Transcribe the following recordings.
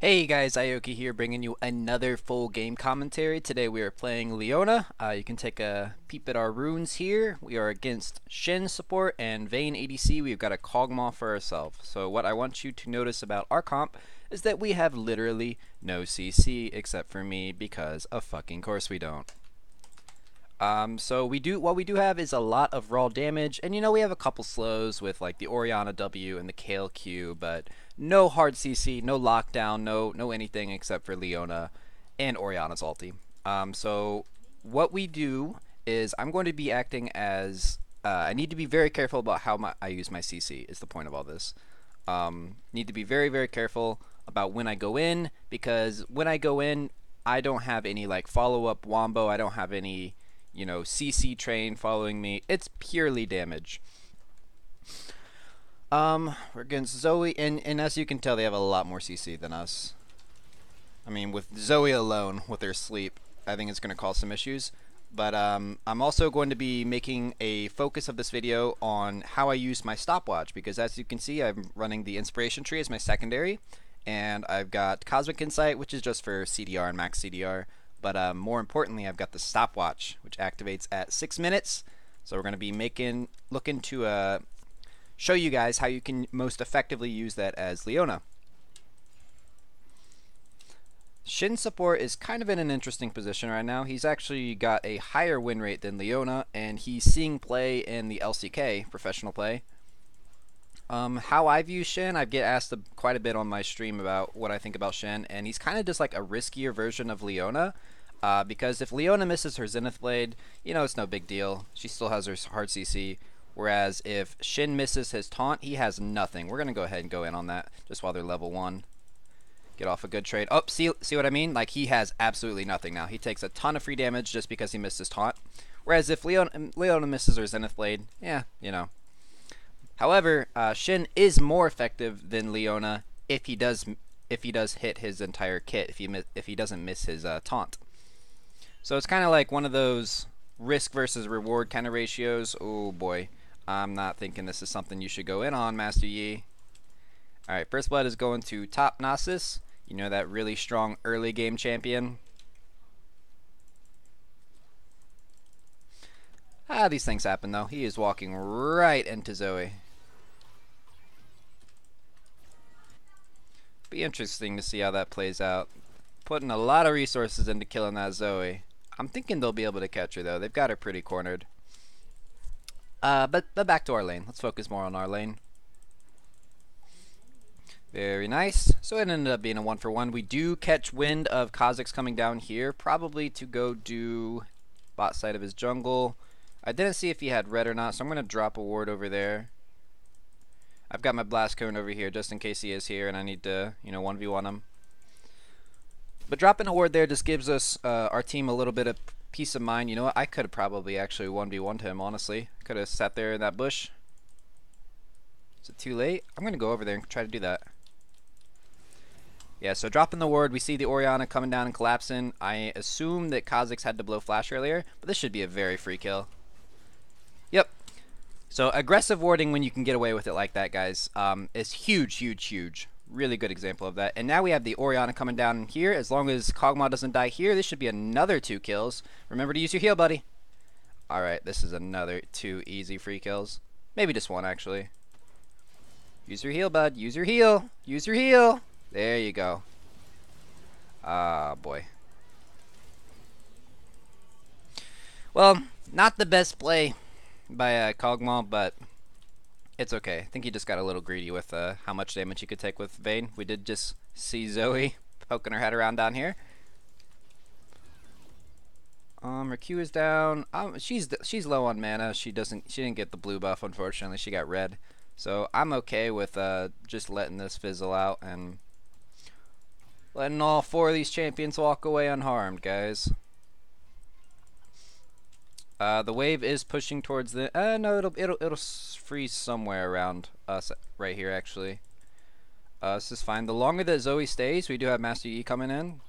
Hey guys, Aoki here bringing you another full game commentary. Today we are playing Leona. You can take a peep at our runes here. We are against Shin support and Vayne ADC. We've got a Kog'Maw for ourselves. So what I want you to notice about our comp is that we have literally no CC except for me because of fucking course we don't. So what we do have is a lot of raw damage, and we have a couple slows with like the Orianna W and the Kale Q, but no hard CC, no lockdown, no anything except for Leona and Orianna's ulti. So what we do is I'm going to be acting as I need to be very careful about how I use my CC is the point of all this. Need to be very careful about when I go in, because when I go in I don't have any like follow-up wombo, I don't have any CC train following me. It's purely damage. We're against Zoe, and as you can tell, they have a lot more CC than us. I mean, with Zoe alone, with her sleep, I think it's going to cause some issues. But I'm also going to be making a focus of this video on how I use my stopwatch, because as you can see, I'm running the inspiration tree as my secondary, and I've got Cosmic Insight, which is just for CDR and max CDR. But more importantly, I've got the stopwatch, which activates at 6 minutes. So we're going to be looking to show you guys how you can most effectively use that as Leona. Shin support is kind of in an interesting position right now. He's actually got a higher win rate than Leona, and he's seeing play in the LCK, professional play. How I view Shin, I get asked quite a bit on my stream about what I think about Shin, and he's kind of just like a riskier version of Leona. Because if Leona misses her Zenith Blade, it's no big deal. She still has her hard CC. Whereas if Shin misses his taunt, he has nothing. We're going to go ahead and go in on that just while they're level 1. Get off a good trade. Oh, see what I mean? Like, he has absolutely nothing now. He takes a ton of free damage just because he missed his taunt. Whereas if Leona misses her Zenith Blade, yeah, However, Shin is more effective than Leona if he does hit his entire kit, if he doesn't miss his taunt. So it's kind of like one of those risk versus reward kind of ratios. Oh boy, I'm not thinking this is something you should go in on, Master Yi. Alright, first blood is going to top Nasus. That really strong early game champion. These things happen though. He is walking right into Zoe. Be interesting to see how that plays out. Putting a lot of resources into killing that Zoe. I'm thinking they'll be able to catch her though. They've got her pretty cornered. But back to our lane. Let's focus more on our lane. Very nice. So it ended up being a 1-for-1. We do catch wind of Kha'Zix coming down here, probably to go do bot side of his jungle. I didn't see if he had red or not, so I'm going to drop a ward over there. I've got my blast cone over here just in case he is here and I need to, 1v1 him. But dropping a ward there just gives us our team a little bit of peace of mind. You know what? I could have probably actually 1v1'd him, honestly. Could have sat there in that bush. Is it too late? I'm going to go over there and try to do that. Yeah, so dropping the ward, we see the Orianna coming down and collapsing. I assume that Kha'Zix had to blow flash earlier, but this should be a very free kill. Yep. So aggressive warding when you can get away with it like that, guys, is huge. Really good example of that. And now we have the Orianna coming down here. As long as Kog'Maw doesn't die here, this should be another 2 kills. Remember to use your heal, buddy. Alright, this is another 2 easy free kills. Maybe just 1, actually. Use your heal, bud. Use your heal. Use your heal. There you go. Ah, boy. Well, not the best play by Kog'Maw, but it's okay. I think he just got a little greedy with how much damage he could take with Vayne. We did just see Zoe poking her head around down here. Her Q is down. She's low on mana. She didn't get the blue buff, unfortunately. She got red. So I'm okay with just letting this fizzle out and letting all 4 of these champions walk away unharmed, guys. The wave is pushing towards the. No, it'll freeze somewhere around us right here, actually. This is fine. The longer that Zoe stays, we do have Master Yi coming in.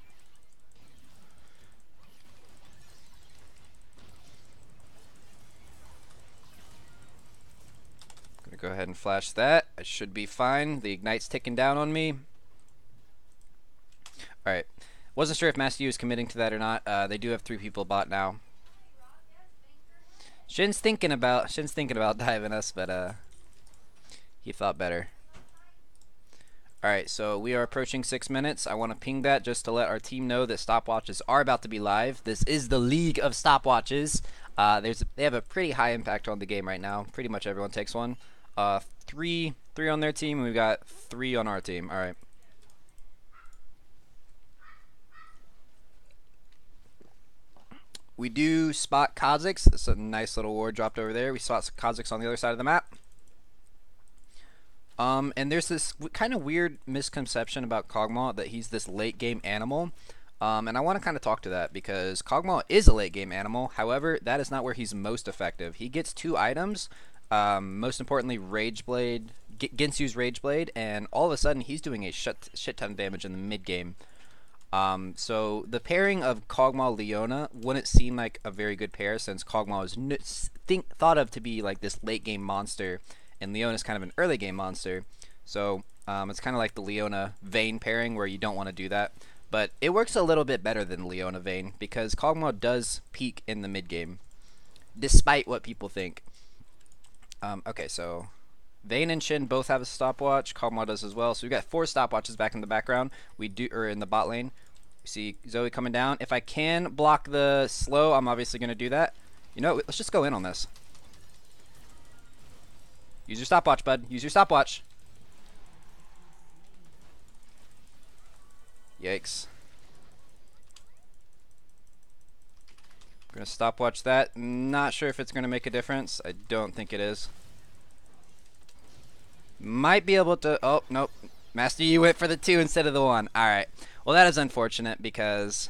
Gonna go ahead and flash that. I should be fine. The ignite's ticking down on me. Alright. Wasn't sure if Master Yi was committing to that or not. They do have 3 people bot now. Shin's thinking about diving us, but he thought better. Alright, so we are approaching 6 minutes. I want to ping that just to let our team know that stopwatches are about to be live. This is the League of Stopwatches. They have a pretty high impact on the game right now. Pretty much everyone takes one. Three on their team, and we've got 3 on our team. Alright. We do spot Kazakhs. It's a nice little ward dropped over there. We spot Kazakhs on the other side of the map. And there's this kind of weird misconception about Kog'Maw that he's this late game animal. And I want to kind of talk to that because Kog'Maw is a late game animal. However, that is not where he's most effective. He gets 2 items. Most importantly, Rage Blade, Ginsu's Rage Blade, and all of a sudden he's doing a shit ton of damage in the mid game. So the pairing of Kog'Maw Leona wouldn't seem like a very good pair since Kog'Maw is thought of to be like this late game monster, and Leona is kind of an early game monster. So it's kind of like the Leona Vayne pairing where you don't want to do that. But it works a little bit better than Leona Vayne because Kog'Maw does peak in the mid game, despite what people think. Okay, so Vayne and Shin both have a stopwatch. Kog'Maw does as well. So we've got 4 stopwatches back in the background. Or in the bot lane. We see Zoe coming down. If I can block the slow, I'm obviously going to do that. You know, let's just go in on this. Use your stopwatch, bud. Use your stopwatch. Yikes. I'm going to stopwatch that. Not sure if it's going to make a difference. I don't think it is. Might be able to... Oh, nope. Master Yi went for the 2 instead of the 1. Alright. Well, that is unfortunate because,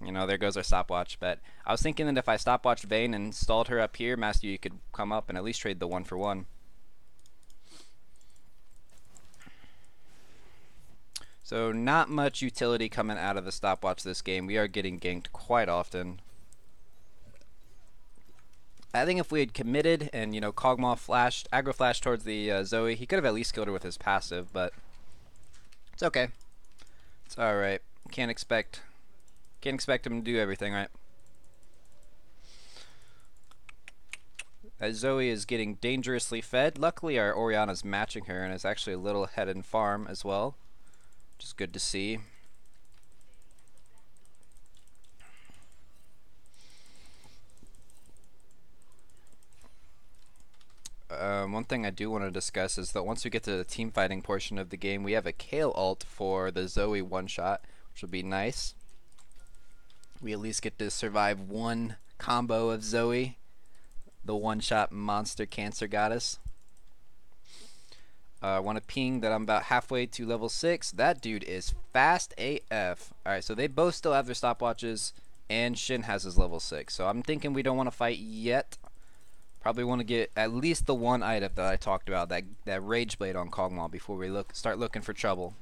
you know, there goes our stopwatch. But I was thinking that if I stopwatched Vayne and stalled her up here, Master Yi could come up and at least trade the 1 for 1. So not much utility coming out of the stopwatch this game. We are getting ganked quite often. I think if we had committed and, you know, Kog'Maw flashed, aggro flashed towards the Zoe, he could have at least killed her with his passive, but it's okay. It's alright. Can't expect him to do everything, right? As Zoe is getting dangerously fed, luckily our Orianna's matching her and is actually a little ahead in farm as well, which is good to see. One thing I do want to discuss is that once we get to the team fighting portion of the game, we have a Kayle ult for the Zoe one-shot, which will be nice. We at least get to survive one combo of Zoe, the one-shot monster cancer goddess. I want to ping that I'm about halfway to level 6. That dude is fast AF. Alright, so they both still have their stopwatches, and Shin has his level 6. So I'm thinking we don't want to fight yet. Probably want to get at least the 1 item that I talked about, that Rage Blade on Kog'Maw before we start looking for trouble.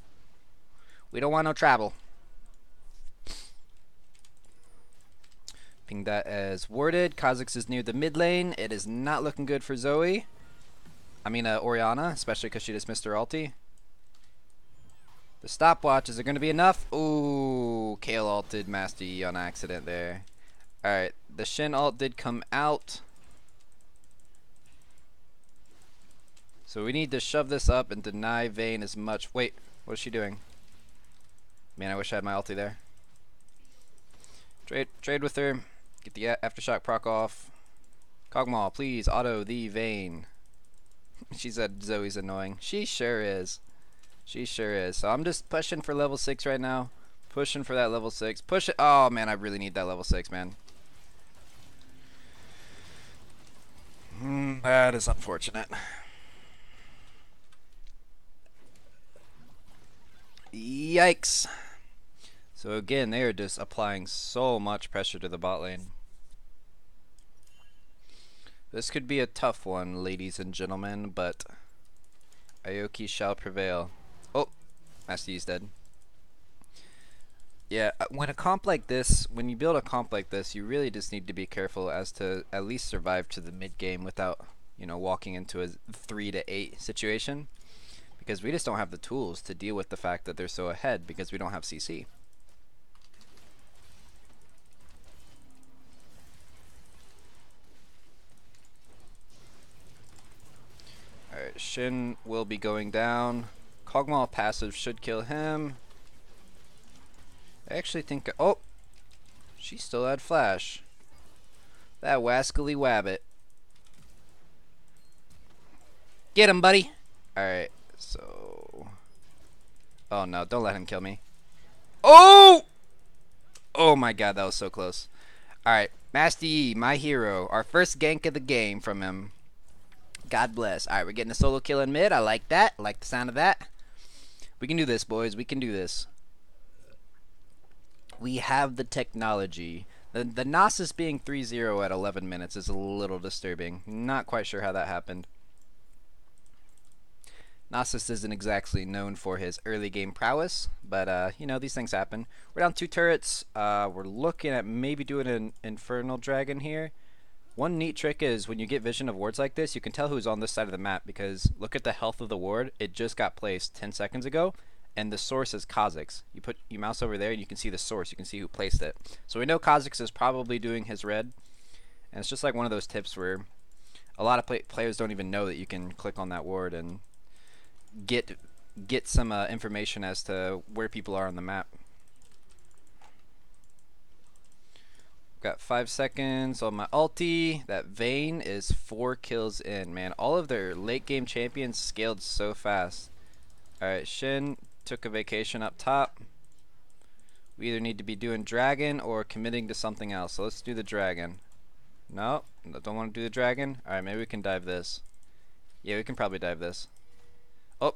We don't want no trouble. Ping that as worded. Kazakhs is near the mid lane. It is not looking good for Zoe. I mean Orianna, especially because she just missed her ulti. The stopwatch, is it going to be enough? Ooh, Kayle ulted Master Yi on accident there. Alright, the Shin ult did come out. So we need to shove this up and deny Vayne as much. Wait, what is she doing? Man, I wish I had my ulti there. Trade with her. Get the aftershock proc off. Kog'Maw, please auto the Vayne. She said Zoe's annoying. She sure is. She sure is. So I'm just pushing for level 6 right now. Pushing for that level 6. Push it. Oh man, I really need that level 6, man. That is unfortunate. Yikes. So again, they are just applying so much pressure to the bot lane. This could be a tough one, ladies and gentlemen, but Aoki shall prevail. Oh, Master Yi's dead. Yeah, when you build a comp like this, you really just need to be careful as to at least survive to the mid game without, you know, walking into a 3 to 8 situation. Because we just don't have the tools to deal with the fact that they're so ahead because we don't have CC. Shin will be going down. Kog'Maw passive should kill him. I actually think... Oh! She still had flash. That wascally wabbit. Get him, buddy! Alright, so... Oh no, don't let him kill me. Oh! Oh my god, that was so close. Alright, Master Yi, my hero. Our first gank of the game from him. God bless. Alright, we're getting a solo kill in mid. I like that. I like the sound of that. We can do this, boys. We can do this. We have the technology. The Nasus being 3-0 at 11 minutes is a little disturbing. Not quite sure how that happened. Nasus isn't exactly known for his early game prowess, but you know, these things happen. We're down 2 turrets. We're looking at maybe doing an Infernal Dragon here. One neat trick is when you get vision of wards like this, you can tell who's on this side of the map because look at the health of the ward. It just got placed 10 seconds ago, and the source is Kha'Zix. You put your mouse over there and you can see the source. You can see who placed it. So we know Kha'Zix is probably doing his red, and it's just like one of those tips where a lot of players don't even know that you can click on that ward and get some information as to where people are on the map. Got 5 seconds on my ulti. That Vayne is 4 kills in, man. All of their late game champions scaled so fast. Alright, Shin took a vacation up top. We either need to be doing dragon or committing to something else. So let's do the dragon. No, don't want to do the dragon. Alright, maybe we can dive this. Yeah, we can probably dive this. Oh,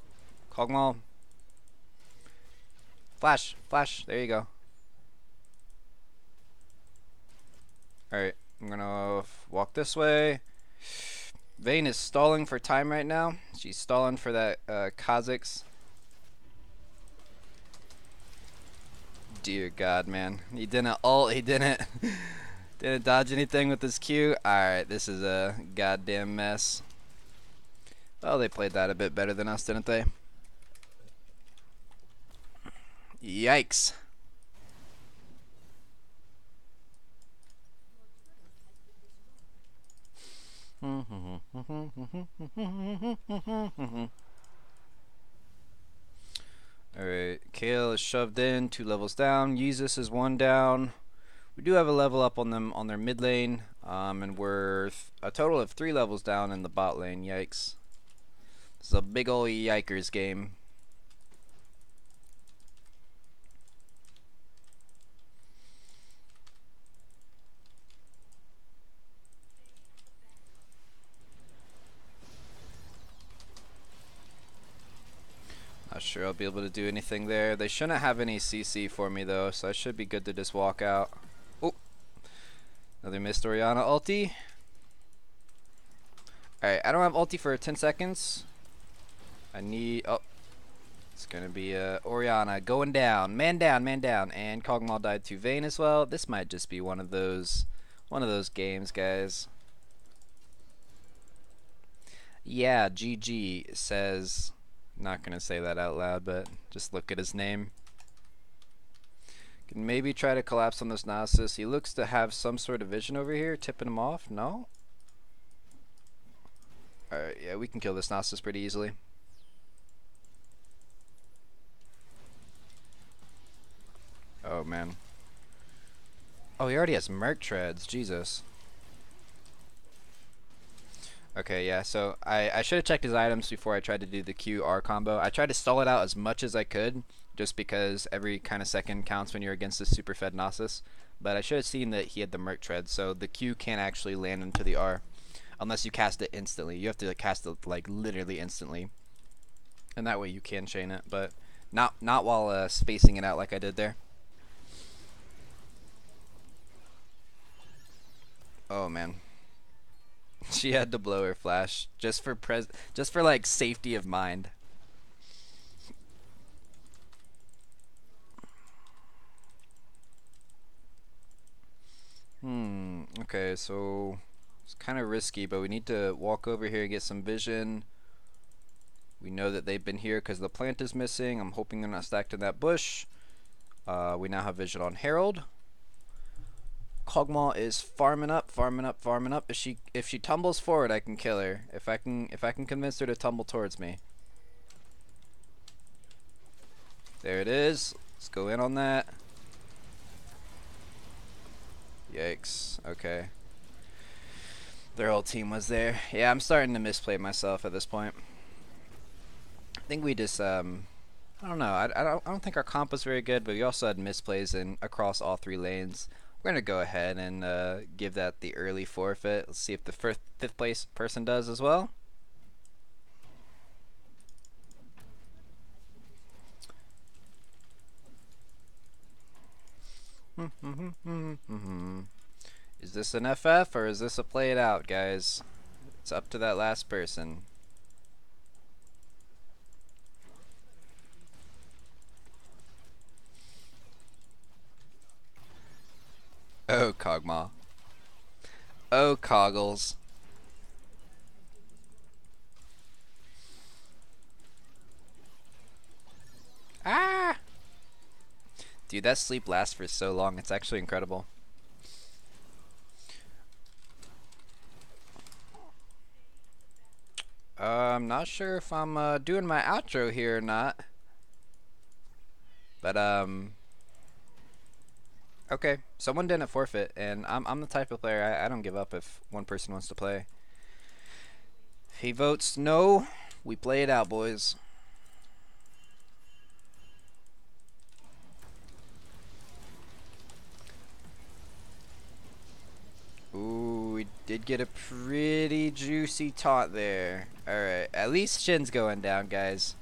Kog'Maw. Flash, flash, there you go. Alright, I'm gonna walk this way. Vayne is stalling for time right now. She's stalling for that Kha'Zix. Dear God, man. He didn't ult, he didn't dodge anything with his Q. Alright, this is a goddamn mess. Well, they played that a bit better than us, didn't they? Yikes. Alright, Kale is shoved in, 2 levels down. Yeezus is 1 down. We do have a level up on them on their mid lane, and we're a total of 3 levels down in the bot lane. Yikes. This is a big ol' yikers game. Not sure I'll be able to do anything there. They shouldn't have any CC for me though, so I should be good to just walk out. Oh, another missed Orianna ulti. Alright, I don't have ulti for 10 seconds. I need... Oh, it's gonna be Orianna going down. Man down, man down. And Kog'Maw died to Vayne as well. This might just be one of those games, guys. Yeah, GG says... Not gonna say that out loud, but just look at his name. Can maybe try to collapse on this Nasus. He looks to have some sort of vision over here, tipping him off. No? Alright, yeah, we can kill this Nasus pretty easily. Oh man. Oh, he already has Merc Treads. Jesus. Okay, yeah, so I should have checked his items before I tried to do the QR combo. I tried to stall it out as much as I could, just because every kind of second counts when you're against a super fed Nasus. But I should have seen that he had the Merc Tread, so the Q can't actually land into the R. Unless you cast it instantly. You have to cast it, like, literally instantly. And that way you can chain it, but not while spacing it out like I did there. Oh, man. She had to blow her flash just for like safety of mind. Okay, so it's kind of risky, but we need to walk over here and get some vision. We know that they've been here because the plant is missing. I'm hoping they're not stacked in that bush. We now have vision on Herald. Kog'Maw is farming up, farming up, farming up. If she tumbles forward, I can kill her. If I can convince her to tumble towards me. There it is. Let's go in on that. Yikes. Okay. Their whole team was there. Yeah, I'm starting to misplay myself at this point. I think we just I don't know. I don't think our comp was very good, but we also had misplays in across all 3 lanes. We're gonna go ahead and give that the early forfeit. Let's see if the fifth place person does as well. Is this an FF or is this a play it out, guys? It's up to that last person. Oh, Kog'Maw. Oh, Coggles. Ah! Dude, that sleep lasts for so long. It's actually incredible. I'm not sure if I'm doing my outro here or not. But okay, someone didn't forfeit, and I'm the type of player I don't give up if one person wants to play. If he votes no, we play it out, boys. Ooh, we did get a pretty juicy taunt there. Alright, at least Shin's going down, guys.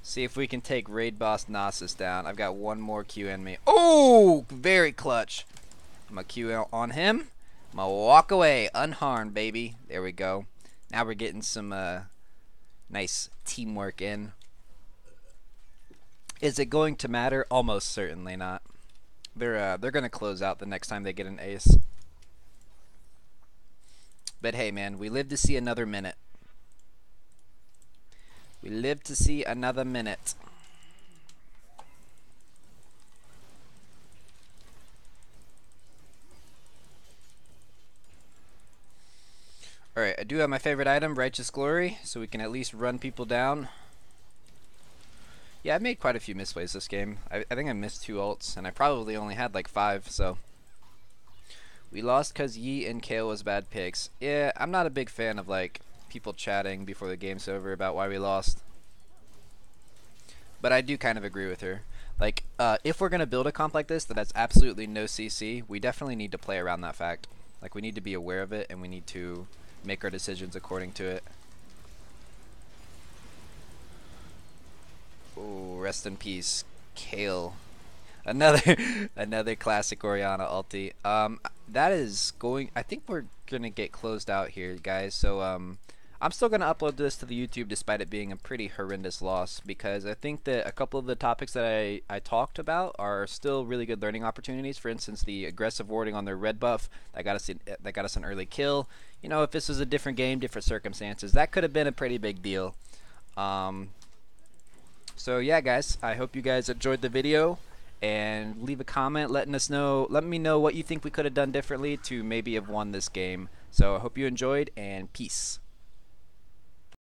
See if we can take Raid Boss Nasus down. I've got one more Q in me. Oh, very clutch. I'm going to Q on him. I'm going to walk away unharmed, baby. There we go. Now we're getting some nice teamwork in. Is it going to matter? Almost certainly not. They're going to close out the next time they get an ace. But hey, man, we live to see another minute. We live to see another minute. Alright, I do have my favorite item, Righteous Glory, so we can at least run people down. Yeah, I made quite a few misplays this game. I think I missed 2 ults, and I probably only had like 5, so. We lost because Yi and Kale was bad picks. Yeah, I'm not a big fan of like people chatting before the game's over about why we lost. But I do kind of agree with her. Like, if we're going to build a comp like this that has absolutely no CC, we definitely need to play around that fact. Like, we need to be aware of it, and we need to make our decisions according to it. Oh, rest in peace, Kale. Another classic Orianna ulti. That is going. I think we're gonna get closed out here, guys. So I'm still gonna upload this to the YouTube despite it being a pretty horrendous loss, because I think that a couple of the topics that I talked about are still really good learning opportunities. For instance, the aggressive warding on their red buff that got us an early kill. You know, if this was a different game, different circumstances, that could have been a pretty big deal. So yeah, guys, I hope you guys enjoyed the video, and leave a comment let me know what you think we could have done differently to maybe have won this game. So I hope you enjoyed, and peace.